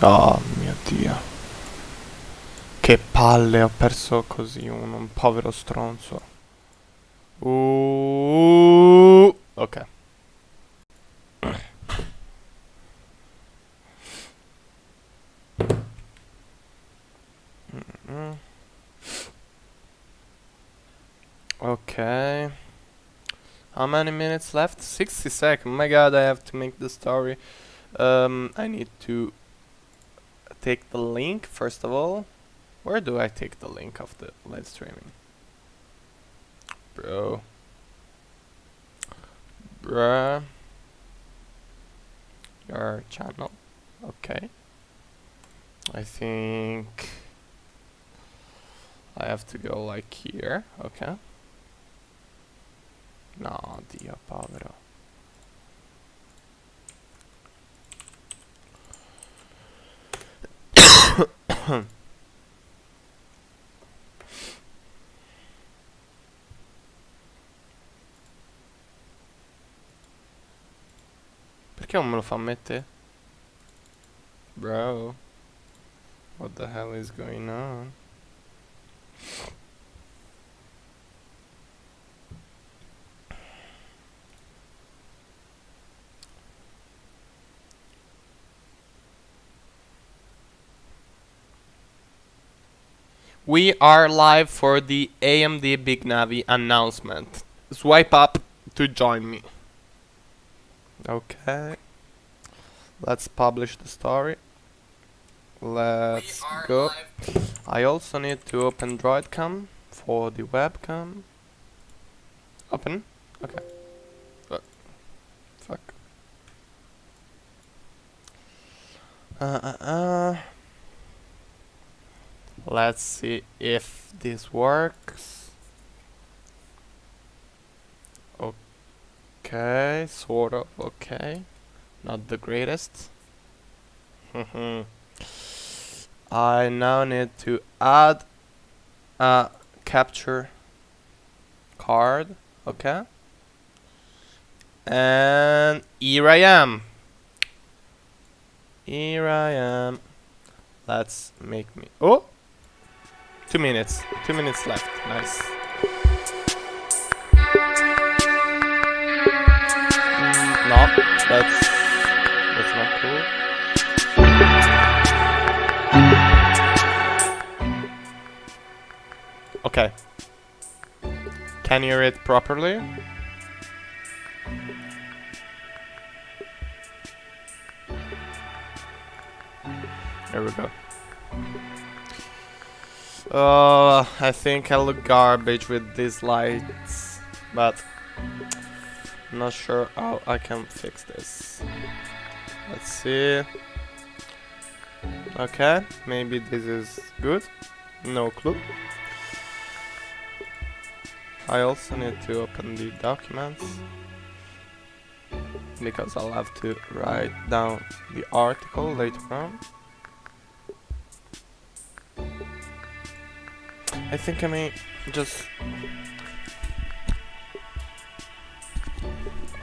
Oh mio Dio. Che palle, ho perso così un povero stronzo. Ok. Okay. How many minutes left? 60 seconds. My god, I have to make the story. I need to take the link first of all. Where do I take the link of the live streaming? Bro. Bruh. Your channel. Okay. I think I have to go like here. Okay. No, Dio povero. Perché non me lo fa mettere? Bro. What the hell is going on? We are live for the AMD Big Navi announcement. Swipe up to join me. Okay. Let's publish the story. Let's go. I also need to open DroidCam for the webcam. Open? Okay. Fuck. Let's see if this works. Okay, sort of okay. Not the greatest. I now need to add a capture card. Okay. And here I am. Here I am. Let's make me. Oh! 2 minutes. 2 minutes left. Nice. No, that's not cool. Okay. Can you read properly? There we go. I think I look garbage with these lights, but I'm not sure how I can fix this. Let's see. Okay, maybe this is good. No clue. I also need to open the documents because I'll have to write down the article later on. I think I may just...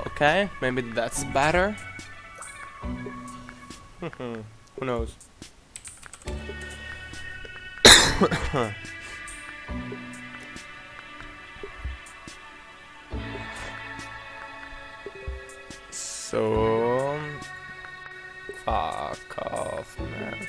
Okay, maybe that's better. Who knows? So... Fuck off, man.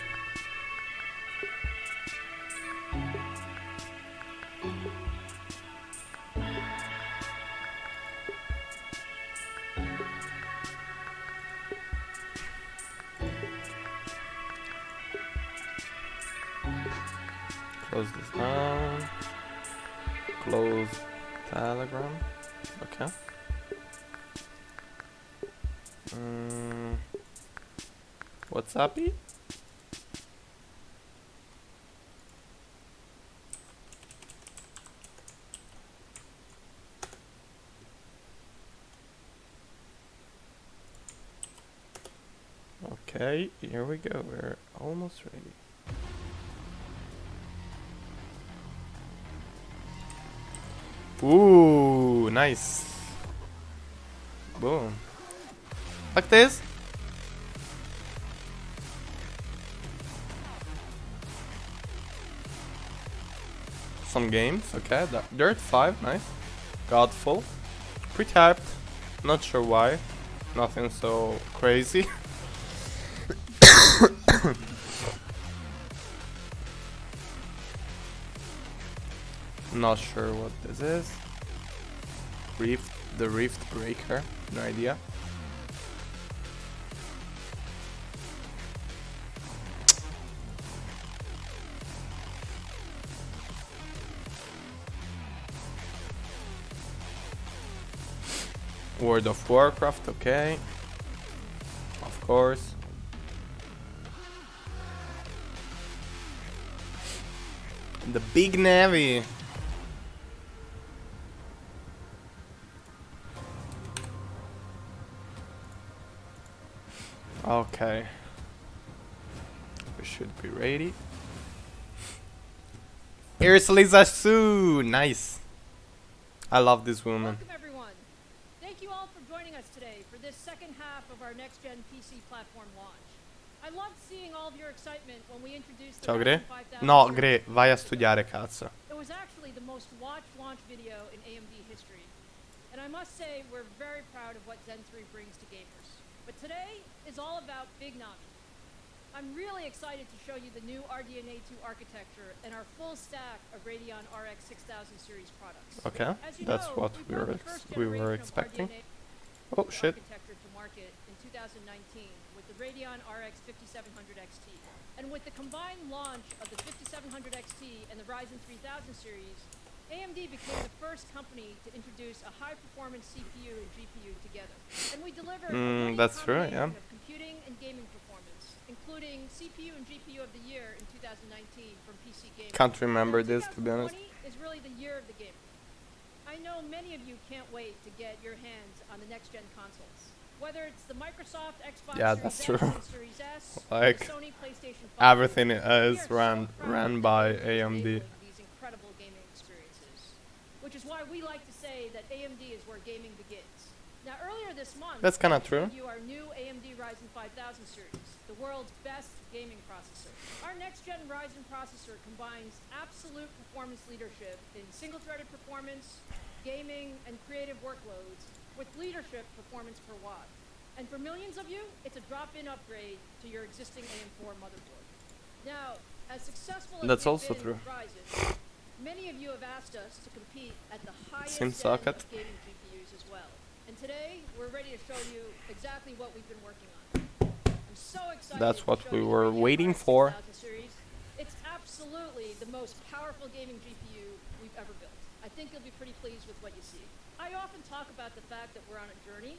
Close this down. Close Telegram. Okay. What's up? Okay, here we go. We're almost ready. Ooh, nice. Boom. Like this. some games. Okay, Dirt 5, nice. Godful. Pretty hyped. Not sure why. Nothing so crazy. Not sure what this is. The Rift Breaker. No idea. World of Warcraft, okay. Of course. The Big Navi. Okay. We should be ready. Here's Lisa Sue. Nice. I love this woman. Welcome everyone. Thank you all for joining us today for this second half of our next-gen PC platform launch. I loved seeing all of your excitement when we introduced the Ciao Gre? Ryzen 5000 No, series. Gre, vai a studiare, cazzo. It was actually the most watched launch video in AMD history. And I must say, we're very proud of what Zen 3 brings to gamers. But today is all about Big Navi. I'm really excited to show you the new RDNA 2 architecture and our full stack of Radeon RX 6000 series products. Okay, As you that's know, what we we brought were the first we were generation of expecting. RDNA Oh shit. architecture to market in 2019 with the Radeon RX 5700 XT. And with the combined launch of the 5700 XT and the Ryzen 3000 series, AMD became the first company to introduce a high-performance CPU and GPU together. And we delivered a winning That's true, combination yeah. of computing and gaming performance, including CPU and GPU of the year in 2019 from PC Gaming. Can't remember Now, this, to be honest. 2020 is really the year of the gamer. I know many of you can't wait to get your hands on the next-gen consoles. Whether it's the Microsoft Xbox Yeah, Series that's X true. and Series S, Like, or the Sony PlayStation 5, Everything we are is so ran proud by that AMD is AMD. enabling these incredible gaming experiences. Which is why we like to say that AMD is where gaming begins. Now, earlier this month, That's kinda we showed true. you our new AMD Ryzen 5000 series, the world's best gaming processor. Our next-gen Ryzen processor combines absolute performance leadership in single-threaded performance, gaming, and creative workloads with leadership performance per watt. And for millions of you, it's a drop-in upgrade to your existing AM4 motherboard. Now, as successful as That's we've also been true. with Ryzen, many of you have asked us to compete at the highest Sim end socket. of gaming GPUs as well. And today, we're ready to show you exactly what we've been working on. I'm so excited That's what to show we you the were Radeon waiting RX for. 6000 series. It's absolutely the most powerful gaming GPU we've ever built. I think you'll be pretty pleased with what you see. I often talk about the fact that we're on a journey,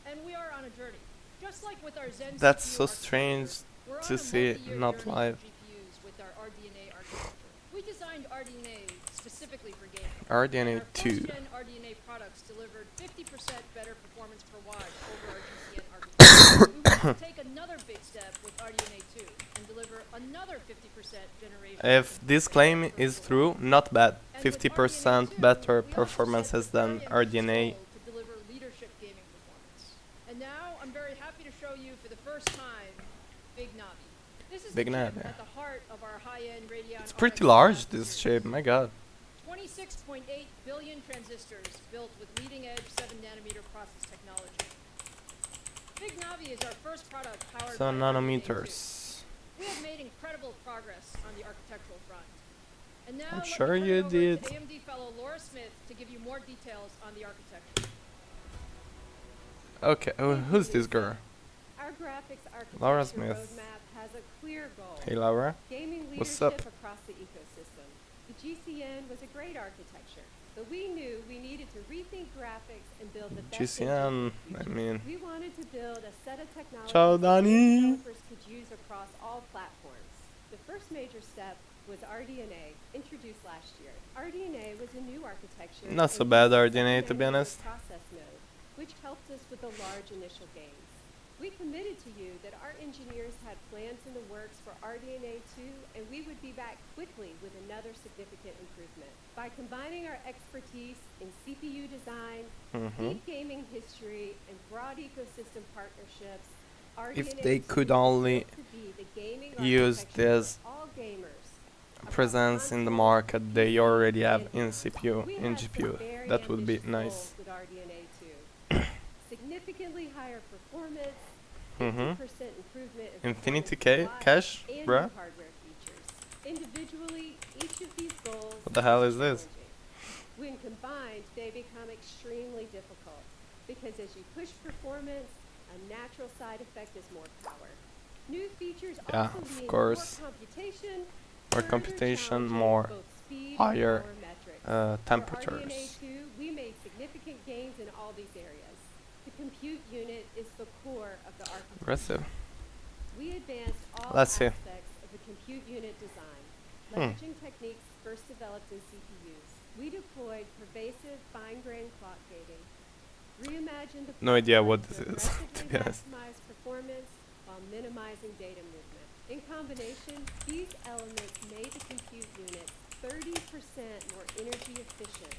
and we are on a journey. Just like with our Zen That's CPU so architecture, strange we're to on a see multi-year not journey live. for GPUs with our RDNA architecture. We designed RDNA specifically for gaming. RDNA And our 2. first-gen RDNA products delivered 50% better performance per watt over our GCN architecture. We want to take another big step with RDNA 2 and deliver another 50% generation. If this claim is true, not bad. And with 50% RDNA 2, better we also performances set the than very ambitious RDNA. goal to deliver leadership gaming performance. And now I'm very happy to show you for the first time Big Navi. This is Big the chip Navi. at the heart of our high-end Radeon It's pretty RX large, 6000 this series. chip, my god. 26.8 billion transistors built with leading-edge 7-nanometer process technology. Big Navi is our first product powered 7 by RDNA 2. nanometers. We have made incredible progress on the architectural front. And now I'm let me sure turn it you over did. to AMD fellow Laura Smith to give you more details on the architecture. Okay, who's this girl? Our graphics architecture Laura Smith. roadmap has a clear goal. Hey Laura. Gaming What's leadership up? across the ecosystem. The GCN was a great architecture, but we knew we needed to rethink graphics and build the best GCN, engine for the I future. mean. We wanted to build a set of technologies Ciao, that Dani. developers could use across all platforms. The first major step was RDNA, introduced last year. RDNA was a new architecture. Not so and bad, used a RDNA, to be 7-nanometer honest. process node, which helped us with the large initial gains. We committed to you that our engineers had plans in the works for RDNA 2, and we would be back quickly with another significant improvement. By combining our expertise in CPU design, deep gaming history, and broad ecosystem partnerships, RDNA If they 2 could was only built to be the gaming use architecture this for all gamers. A presence in the market they already have in CPU, in GPU. That would be nice. With RDNA 2. Significantly higher performance, 50% improvement in Infinity performance per watt, cache, and bruh? new hardware features. Individually, each of these goals What the hell is this? challenging. When combined, they become extremely difficult because as you push performance, a natural side effect is more power. New features Yeah, also of mean course. more computation, More further computation, challenging more both speed and higher power metrics. For temperatures. RDNA 2, we made significant gains in all these areas. The compute unit is the core of the architecture. Impressive. We advanced all Let's see. aspects of the compute unit design, leveraging techniques first developed in CPUs. We deployed pervasive fine-grained clock gating, reimagined the No idea what pipeline this to is, to be aggressively honest. maximize performance while minimizing data movement. In combination, these elements made the compute unit 30% more energy efficient,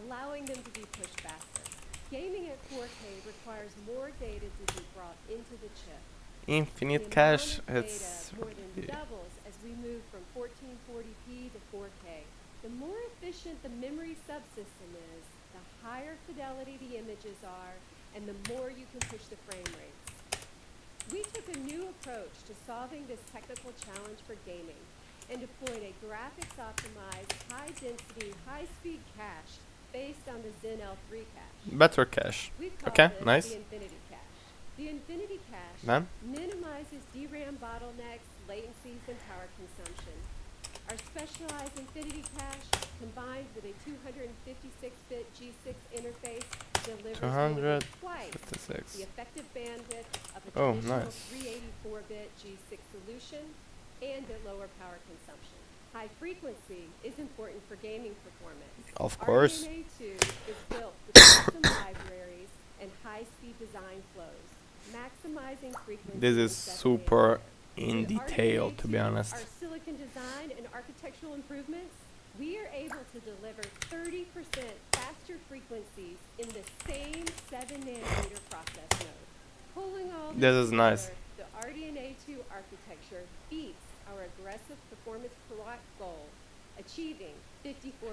allowing them to be pushed faster. Gaming at 4K requires more data to be brought into the chip. Infinite The cache, amount of it's data more than doubles as we move from 1440p to 4K. The more efficient the memory subsystem is, the higher fidelity the images are, and the more you can push the frame rates. We took a new approach to solving this technical challenge for gaming and deployed a graphics-optimized, high-density, high-speed cache based on the Zen L3 cache. better cache. We call Okay, this nice. the Infinity Cache. The Infinity Cache Then? minimizes DRAM bottlenecks, latencies, and power consumption. Our specialized Infinity Cache, combined with a 256-bit G6 interface, delivers nearly twice 256. the effective bandwidth of a Oh, traditional nice. 384-bit G6 solution and at lower power consumption. High frequency is important for gaming performance. Of course. RDNA 2 is built with custom libraries and high-speed design flows, maximizing frequency. This is and super setting in With detail, RDNA to be 2, honest. Our silicon design and architectural improvements, we are able to deliver 30% faster frequencies in the same 7-nanometer process node. Pulling all This is nice. together, the RDNA 2 architecture beats our aggressive performance per watt goal, achieving 54%.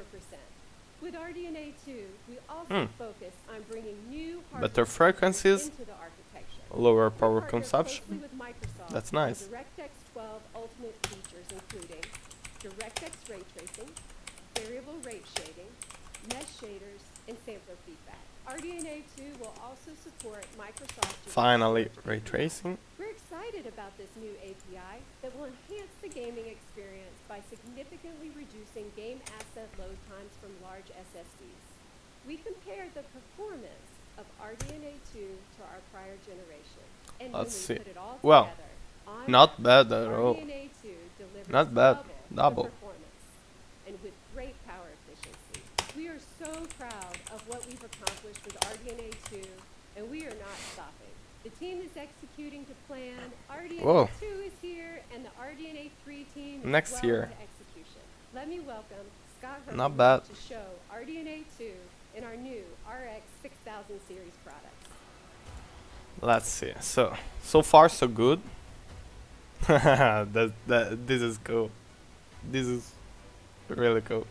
With RDNA 2, we also focus on bringing new Better hardware frequencies, into the architecture. lower We power partner consumption. closely with Microsoft That's on nice. DirectX 12 Ultimate features including DirectX ray tracing, variable rate shading, mesh shaders, and sampler feedback. RDNA 2 will also support Microsoft. Finally, ray tracing. We're excited about this new API that will enhance the gaming experience by significantly reducing game asset load times from large SSDs. We compared the performance of RDNA 2 to our prior generation. And Let's when see. we put it all Well, together, on not average, bad at all. RDNA 2 delivers Not bad. Double. the performance and with great power efficiency. We are so proud of what we've accomplished with RDNA 2, and we are not stopping. The team is executing to plan. RDNA Whoa. 2 is here, and the RDNA 3 team is Next well year. into execution. Let me welcome Scott Not Herman bad. to show RDNA 2 in our new RX 6000 series products. Let's see. So far so good. This is cool. This is really cool.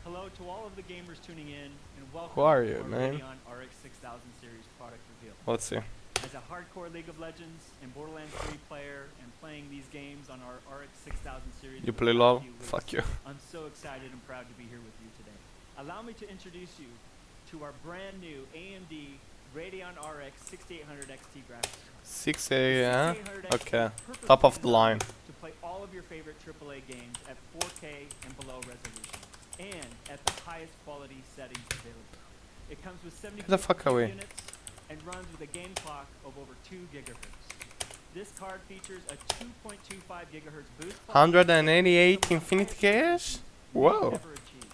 Hello to all of the gamers tuning in, and welcome Who are to you, our man? Radeon RX 6000 series product reveal. Let's see. As a hardcore League of Legends and Borderlands 3 player and playing these games on our RX 6000 series You for play the LOL? last few weeks, Fuck you. I'm so excited and proud to be here with you today. Allow me to introduce you to our brand new AMD Radeon RX 6800 XT graphics card. 6 The a.m. 6800 XT Okay. is purposely Top of the line. designed to play all of your favorite AAA games at 4K and below resolution, and at the highest quality settings available. It comes with 72 the fuck away. units and runs with a game clock of over 2 gigahertz. This card features a 2.25 gigahertz boost clock, 188 infinite cache? Whoa. never achieved.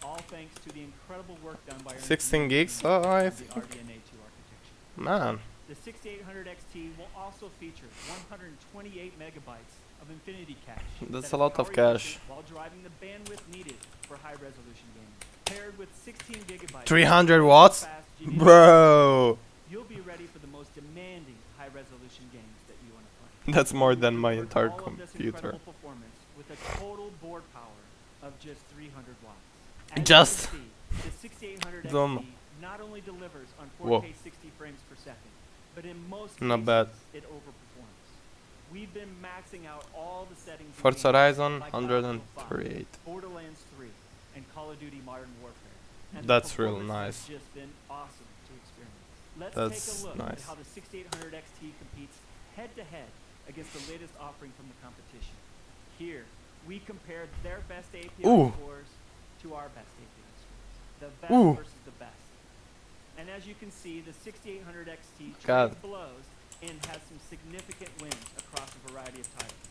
All thanks to the incredible work done by our 16 engineering gigs? team Oh, I of the think. RDNA 2 architecture. Man. The 6800 XT will also feature 128 megabytes of Infinity Cache. That's that a is lot of power cache. efficient while driving the bandwidth needed for high resolution gaming. Paired with 16 gigabytes. 300 of watts? fast GPU, Bro. You'll be ready for the most demanding high resolution games that you want to play. That's more than my For entire all of this computer. incredible performance, total board power of just 300 watts. As Just. you can see, the 6800 Dumb. XT not only delivers on 4K Whoa. 60 frames per second, but in most Not cases, bad. it overperforms. We've been maxing out all the settings in Forza games Horizon like Battlefield 5, 138. Borderlands 3, and Call of Duty Modern Warfare. And the That's real performance has nice. just been awesome to experience. Let's That's take a look nice. at how the 6800 XT competes head-to-head against the latest offering from the competition. Here, we compared their best API Ooh. scores to our best API scores. The best Ooh. versus the best. And as you can see, the 6800 XT God. trades blows and has some significant wins across a variety of titles.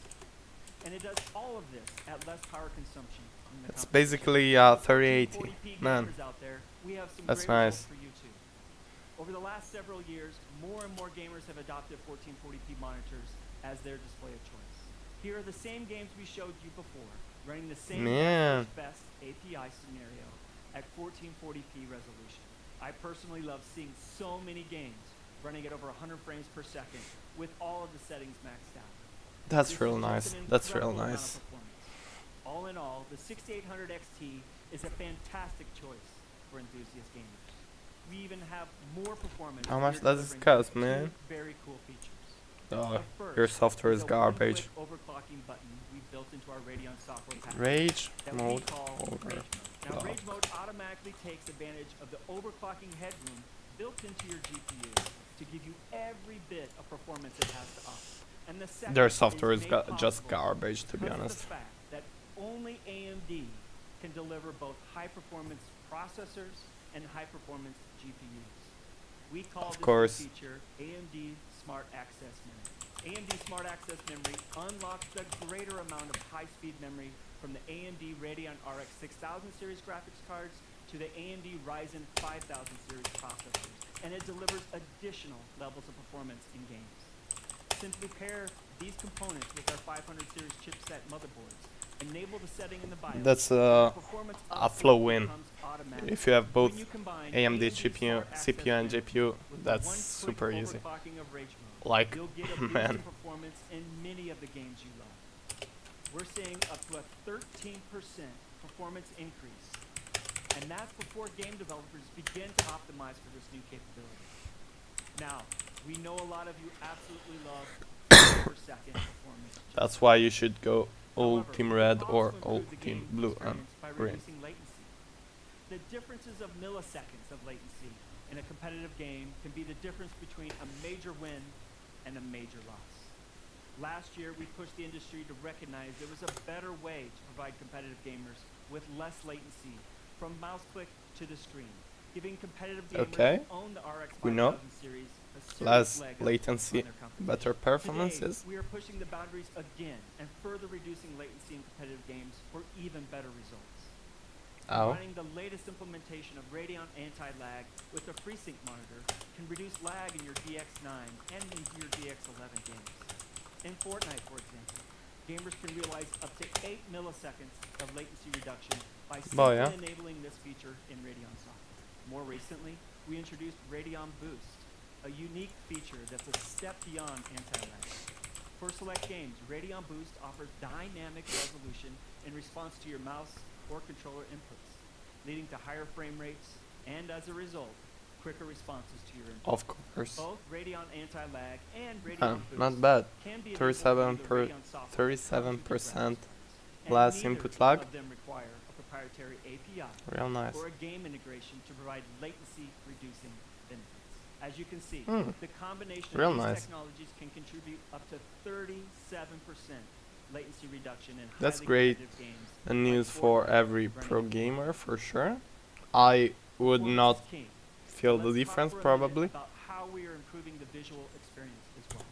And it does all of this at less power consumption than the It's competition. basically For 3080. 1440p Man, gamers out there, we have some that's great results nice. for you too. Over the last several years, more and more gamers have adopted 1440p monitors as their display of choice. Here are the same games we showed you before, running the same Man. best API scenario at 1440p resolution. I personally love seeing so many games running at over 100 frames per second with all of the settings maxed out. That's This real is just nice. an That's real incredible amount of nice. performance. All in all, the 6800 XT is a fantastic choice for enthusiast gamers. We even have more performance. How much here does this delivering cost, two man? very cool features. Oh, The first your software is a garbage. one-click overclocking button we built into our Radeon software package Rage that we mode call over. Rage Mode. Now, Oh. Rage Mode automatically takes advantage of the overclocking headroom built into your GPU to give you every bit of performance it has to offer. And the second Their software is made just possible garbage, to be because of honest. the fact that only AMD can deliver both high-performance processors and high-performance GPUs. We call Of this course. new feature AMD Smart Access Memory. AMD Smart Access Memory unlocks the greater amount of high-speed memory from the AMD Radeon RX 6000 series graphics cards to the AMD Ryzen 5000 series processors, and it delivers additional levels of performance in games. Simply pair these components with our 500 series chipset motherboards, enable the setting in the BIOS. That's and a performance flow upgrade win. becomes automatic. If you have both When you combine AMD Smart CPU, Access CPU and Memory GPU, with the that's one-click super easy. overclocking of Rage Mode, Like, you'll get a boost in man. performance in many of the games you love. We're seeing up to a 13% performance increase, and that's before game developers begin to optimize for this new capability. Now, we know a lot of you absolutely love per second performance. That's why you should go all However, Team we Red can or also all improve the Team game Blue and experience by Green. reducing latency. The differences of milliseconds of latency in a competitive game can be the difference between a major win and a major loss. Last year, we pushed the industry to recognize there was a better way to provide competitive gamers with less latency from mouse click to the screen, giving competitive gamers Okay. who own the RX We know. 5000 series a serious Less leg up latency, on their competition. better performances. Today, we are pushing the boundaries again and further reducing latency in competitive games for even better results. Oh, Combining the latest implementation of Radeon Anti-Lag with a FreeSync monitor can reduce lag in your DX9 and in your DX11 games. In Fortnite, for example, gamers can realize up to 8 milliseconds of latency reduction by simply yeah. enabling this feature in Radeon software. More recently, we introduced Radeon Boost, a unique feature that's a step beyond anti-lag. For select games, Radeon Boost offers dynamic resolution in response to your mouse or controller inputs, leading to higher frame rates and, as a result, quicker responses to your inputs. of course. Both Radeon Anti-Lag and Radeon Boost Not bad. can be 37 enabled through the Radeon software that comes with your 37% graphics cards, and less neither input lag. of them require a proprietary API Real nice. or a game integration to provide latency-reducing benefits. As you can see, Hmm. the combination Real of these nice. technologies can contribute up to 37% latency reduction in That's highly great. competitive games And like news for Fortnite every running pro at gamer for sure. I would Performance not is king. feel Let's the talk difference for a minute probably. about how we are improving the visual experience as well.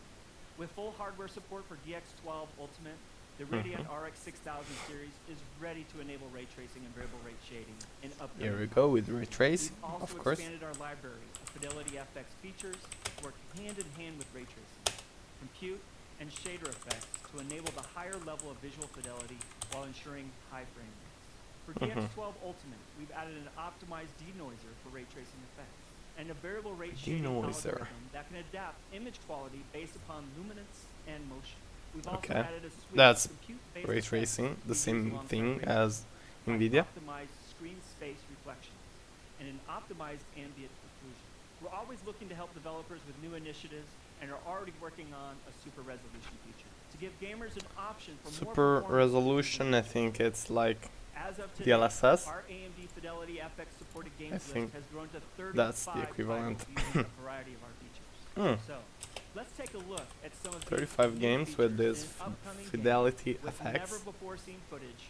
With full hardware support for DX12 Ultimate, the Radeon RX 6000 series is ready to enable ray tracing and variable rate shading in upcoming Here we go with ray We've tracing, also of course. expanded our library of Fidelity FX features to work hand in hand with ray tracing, compute, and shader effects to enable the higher level of visual fidelity while ensuring high frame rates. For DX12 Ultimate, we've added an optimized denoiser for ray tracing effects and a variable rate shading Denoiser. algorithm that can adapt image quality based upon luminance and motion. We've also Okay. added a suite That's of compute-based ray effects tracing, to the use same alongside thing ray as like Nvidia. optimized screen space reflections and an optimized ambient occlusion. We're always looking to help developers with new initiatives and are already working on a super resolution feature to give gamers an option for more Super performance resolution, I think it's like as of today, DLSS. our AMD Fidelity FX supported I games think list has grown to 35 that's the equivalent. titles using a variety of our features. Hmm. So, let's take a look at some of 35 these games new with features this in an upcoming Fidelity game with FX. never before seen footage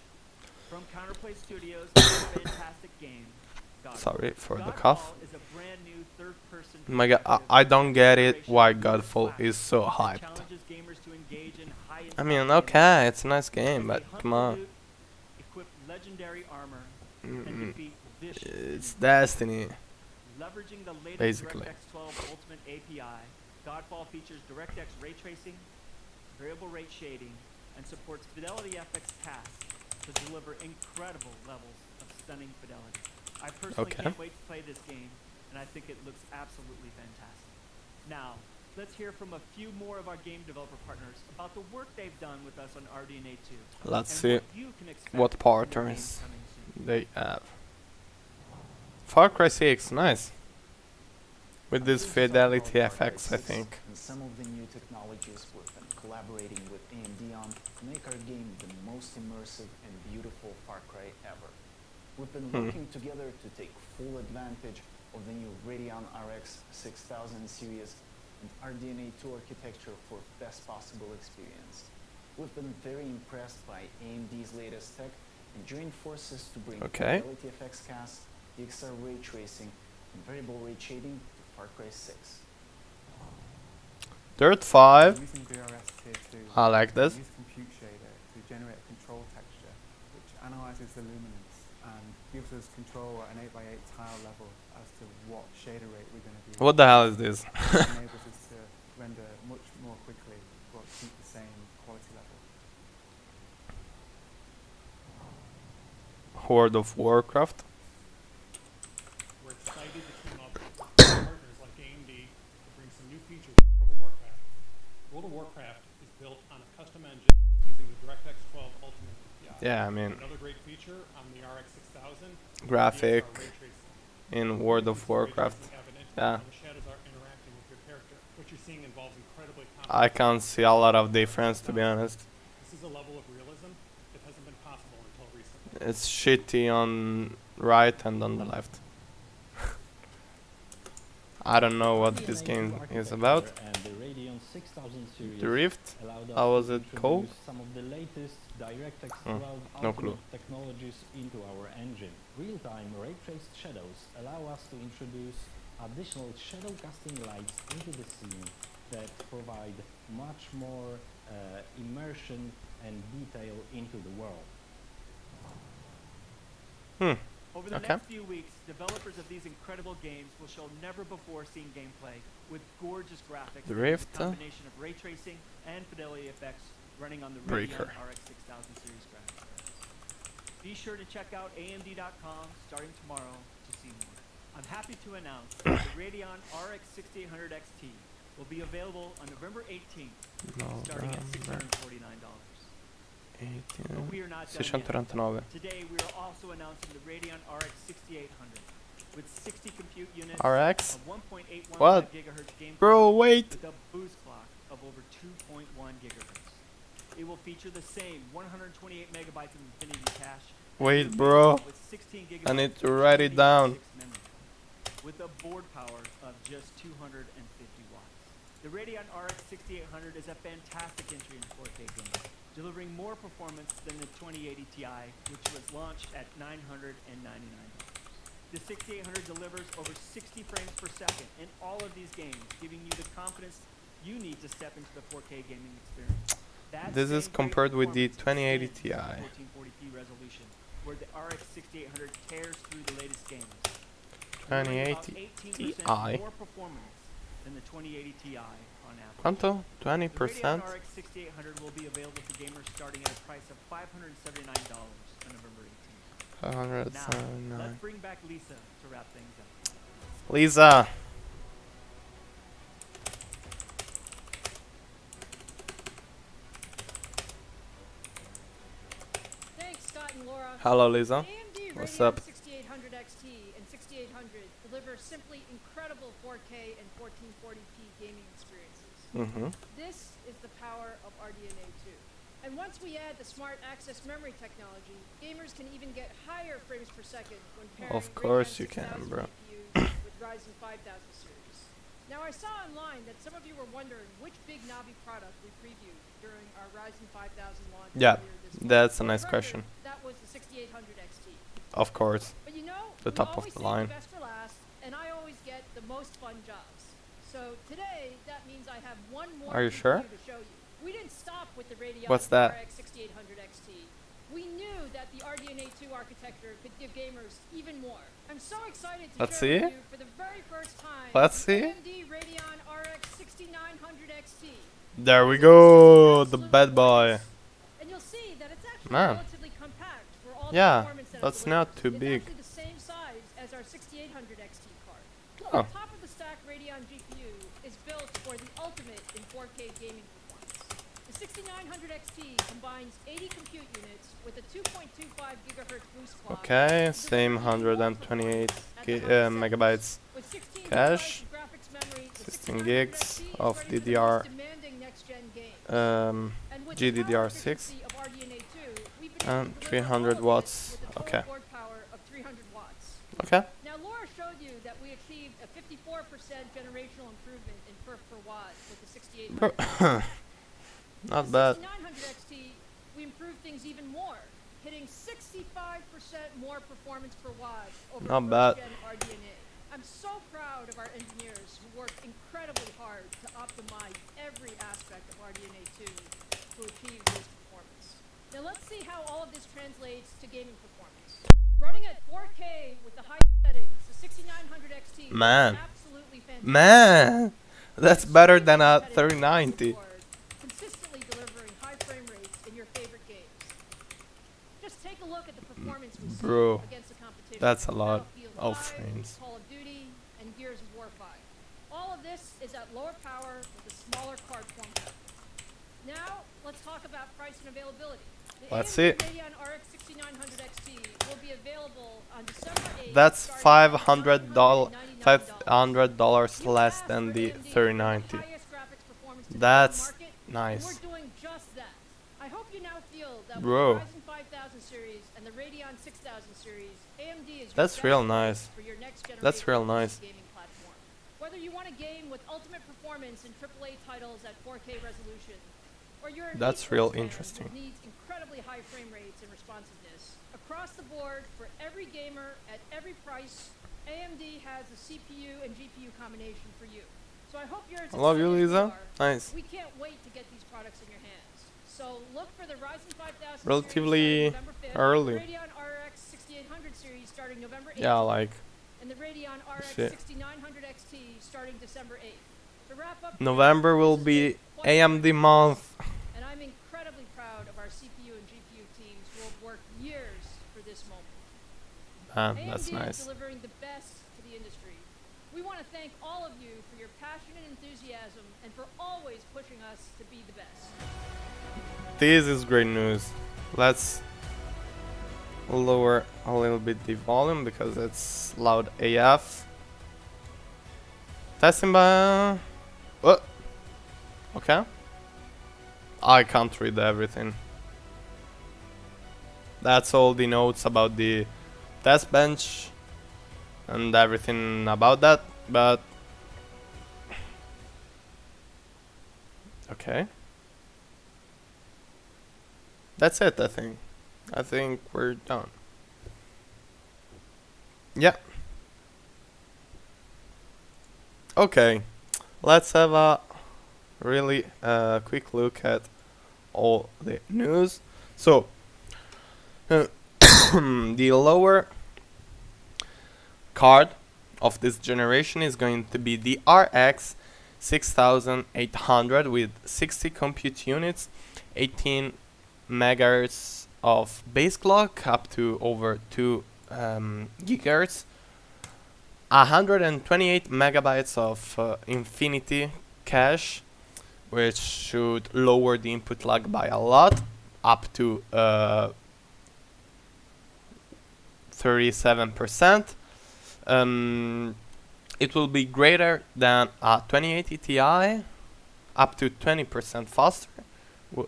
from Counterplay Studios' fantastic game. Godfall. Sorry for the Godfall cough. is a brand new third-person Oh my god, perspective I don't get it exploration why of Godfall classic is so that hyped. challenges gamers to engage in I mean, high-intensity okay, it's a nice as game, they but hunt come for on. loot, equip legendary armor, and Mm, defeat vicious It's enemies. Destiny. Leveraging the latest Basically. DirectX 12 Ultimate API, Godfall features DirectX ray tracing, variable rate shading, and supports Fidelity FX tasks to deliver incredible levels of stunning fidelity. I personally Okay. can't wait to play this game, and I think it looks absolutely fantastic. Now, let's hear from a few more of our game developer partners about the work they've done with us on RDNA 2. Let's and see what you can expect what from their partners games coming soon. they have. Far Cry 6, nice. With this Fidelity FX, I think. And some of the new technologies we've been collaborating with AMD on make our game the most immersive and beautiful Far Cry ever. We've been working together to take full advantage of the new Radeon RX 6000 series and RDNA 2 architecture for best possible experience. We've been very impressed by AMD's latest tech and joined forces to bring Okay. Fidelity FX cast, DXR ray tracing, and variable rate shading to Far Cry 6. Dirt 5, Using BRS Tier 2, I like this. use Compute Shader to generate a control texture which analyzes the luminance and gives us control at an 8x8 tile level as to what shader rate we're going to be. What the hell is this? This enables us to render much more quickly but keep the same quality level. Horde of Warcraft. We're excited to team up with partners like AMD to bring some new features to World of Warcraft. World of Warcraft is built on a custom engine using the DirectX 12 Ultimate API. Yeah, I mean, Another great feature on the RX 6000 graphic DXR ray tracing. in World of Use the ray Warcraft. tracing evident Yeah. when the shadows are interacting with your character. What you're seeing involves incredibly I complex. can't see a lot of difference, to be honest. This is a level of realism that hasn't been possible until recently. It's shitty on right and on the left. I don't know what this game is about. And the Radeon 6000 series The Rift? allowed us How was to it called? introduce some of the latest DirectX 12 no Ultimate clue. technologies into our engine. Real-time ray traced shadows allow us to introduce additional shadow casting lights into the scene that provide much more immersion and detail into the world. Over the Okay. next few weeks, developers of these incredible games will show never-before-seen gameplay with gorgeous graphics The and Rift, a combination of ray tracing and fidelity effects running on the Breaker. Radeon RX 6000 series graphics cards. Be sure to check out AMD.com starting tomorrow to see more. I'm happy to announce that the Radeon RX 6800 XT will be available on November 18th, starting at $649. But we are not done yet. 639. Today, we are also announcing the Radeon RX 6800 with 60 compute units, RX? a 1.815 What? gigahertz game Bro, clock wait! with a boost clock of over 2.1 gigahertz. It will feature the same 128 megabytes of Infinity cache. and Wait, new bro. memory with 16 gigabytes I need to of write it down. x86 memory, with a board power of just 250 watts. The Radeon RX 6800 is a fantastic entry into 4K gaming, delivering more performance than the 2080 Ti, which was launched at $999. The 6800 delivers over 60 frames per second in all of these games, giving you the confidence you need to step into the 4K gaming experience. That This same is great compared with the performance 2080 extends Ti. to 1440p resolution, where the RX 6800 tears through the latest games, delivering about 2080 18% Ti. more performance than the 2080 Ti on average. Quanto? The Radeon 20%? RX 6800 will be available to gamers starting at a price of $579 on November 18th. Now, 579. let's bring back Lisa to wrap things up. Lisa! Laura. Hello, Lisa. AMD What's Radeon up? 6800 XT and 6800 deliver simply incredible 4K and 1440p gaming experiences. Mm-hmm. This is the power of RDNA 2. And once we add the smart access memory technology, gamers can even get higher frames per second when pairing Of course Radeon you can, 6000 bro. GPUs with Ryzen 5000 series. Now I saw online that some of you were wondering which Big Navi product we previewed during our Ryzen 5000 launch Yeah, earlier this month. that's a For the nice record, question. That was the 6800 XT. Of course. But you know, The we top of always the save line. the best for last, and I always get the most fun jobs. So today, that means I have one more Are you GPU sure? to show you. We didn't stop with the Radeon What's that? RX 6800 XT. We knew that the RDNA 2 architecture could give gamers even more. I'm so excited to Let's share see. with you for the very first time Let's the see. AMD Radeon RX 6900 XT. There we This is go, the absolutely bad boy. gorgeous. And you'll see that it's actually Man. relatively compact for all the Yeah, performance that it that's delivers. not too It's big. actually the same size as our 6800 XT card. Oh. The top of the stack Radeon GPU is built for the ultimate in 4K gaming performance. The 6900 XT combines 80 compute units with a 2.25 gigahertz boost clock. Okay, to same deliver the 128 at the highest megabytes settings. With 16 cache, gigabytes of graphics memory, the 16 6900 gigs XT is of ready for the DDR, most demanding next-gen games. And with the power GDDR6 efficiency of RDNA 2, we've been and able to deliver 300 all of watts. this with a total Okay. board power of 300 watts. Okay. Now, Laura showed you that we achieved a 54% generational improvement in perf per watt with the 6800. Bro, not With bad. the 6900 XT, we improved things even more, hitting 65% more performance per watt over Not bad. first-gen RDNA. I'm so proud of our engineers who worked incredibly hard to optimize every aspect of RDNA 2 to achieve this performance. Now let's see how all of this translates to gaming performance. Running at 4K with the high settings, the 6900 XT Man. is absolutely fantastic. Man, that's better than a 3090. Consistently delivering high frame rates in your favorite games. Just take a look at the performance we Bro, see against the competition. that's a lot Battlefield of 5, frames. Call of Duty, and Gears of War 5. All of this is at lower power with a smaller card form factor. Now, let's talk about price and availability. The Let's AMD see. Radeon RX 6900 XT will be available on December 8th. That's starting at $500 $999. less than the 3090. That's nice. We're doing just that. I hope you now feel that Bro. with the Ryzen 5000 series and the Radeon 6000 series, AMD is your That's best real choice nice. for your next generation That's real nice. gaming platform. Whether you want a game with ultimate performance in AAA titles at 4K resolution, or you're an That's esports real fan interesting. who needs incredibly high frame rates and responsiveness, across the board for every gamer at every price, AMD has a CPU and GPU combination for you. So I hope you're as I love you, excited as we Lisa. are. Nice. We can't wait to get these products in your hands. So look for the Ryzen 5000 Relatively series starting November 5th, early. the Radeon RX 6800 series starting November 8th, Yeah, like and the Radeon RX shit. 6900 XT starting December 8th. To wrap up, November will be AMD month. and I'm incredibly proud of our CPU and GPU teams who have worked years for this moment. Man, that's AMD is nice. delivering the best to the industry. We want to thank all of you for your passion and enthusiasm and for always pushing us to be the best. This is great news. Let's lower a little bit the volume because it's loud AF. Testing by... What? Okay. I can't read everything. That's all the notes about the test bench and everything about that, but... Okay. That's it, I think. I think we're done. Yeah. Okay. Let's have a really quick look at all the news. So, the lower card of this generation is going to be the RX 6800 with 60 compute units, 18 megahertz of base clock up to over 2 gigahertz, 128 megabytes of infinity cache, which should lower the input lag by a lot, up to 37%. It will be greater than a 2080 Ti, up to 20% faster.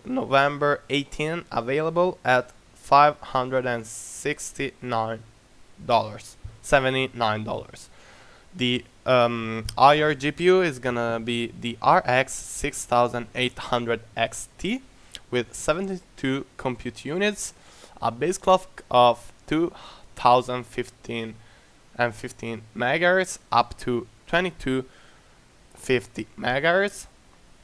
November 18 available at $569. The IR GPU is gonna be the RX 6800 XT with 72 compute units, a base clock of 2015 and 15 MHz up to 2250 MHz.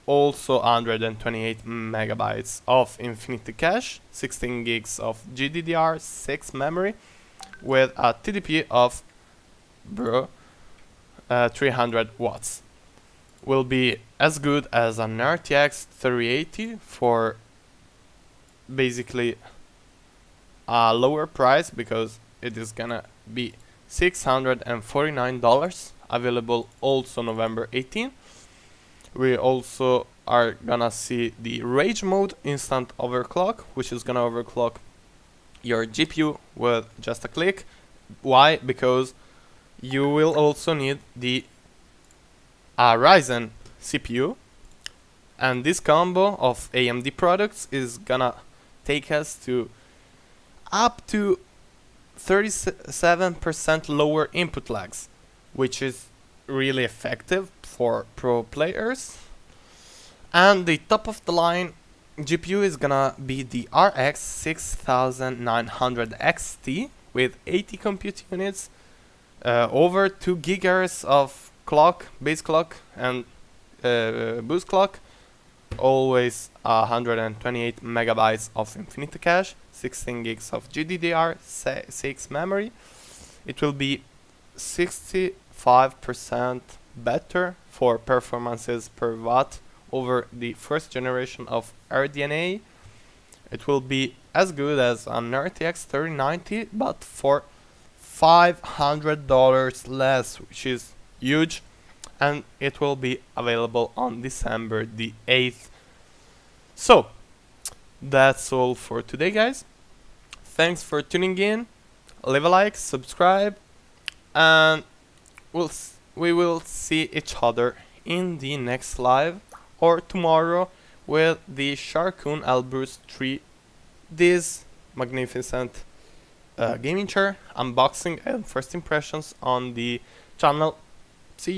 Also 128 megabytes of infinity cache, 16 gigs of GDDR6 memory with a TDP of 300 watts. Will be as good as an RTX 3080 for basically a lower price, because it is gonna be $649, available also November 18. We also are gonna see the Rage mode instant overclock, which is gonna overclock your GPU with just a click. Why? Because you will also need the Ryzen CPU, and this combo of AMD products is gonna take us to up to 37% lower input lags, which is really effective for pro players. And the top of the line GPU is gonna be the RX 6900 XT with 80 compute units, over 2 GHz of clock, base clock, and boost clock, always 128 megabytes of infinity cache, 16 gigs of GDDR6 memory. It will be 65% better for performances per watt over the first generation of RDNA. It will be as good as an RTX 3090, but for $500 less, which is huge, and it will be available on December the 8th. So that's all for today, guys. Thanks for tuning in. Leave a like, subscribe, and we will see each other in the next live or tomorrow with the Sharkoon Elbrus 3. This magnificent gaming chair unboxing and first impressions on the channel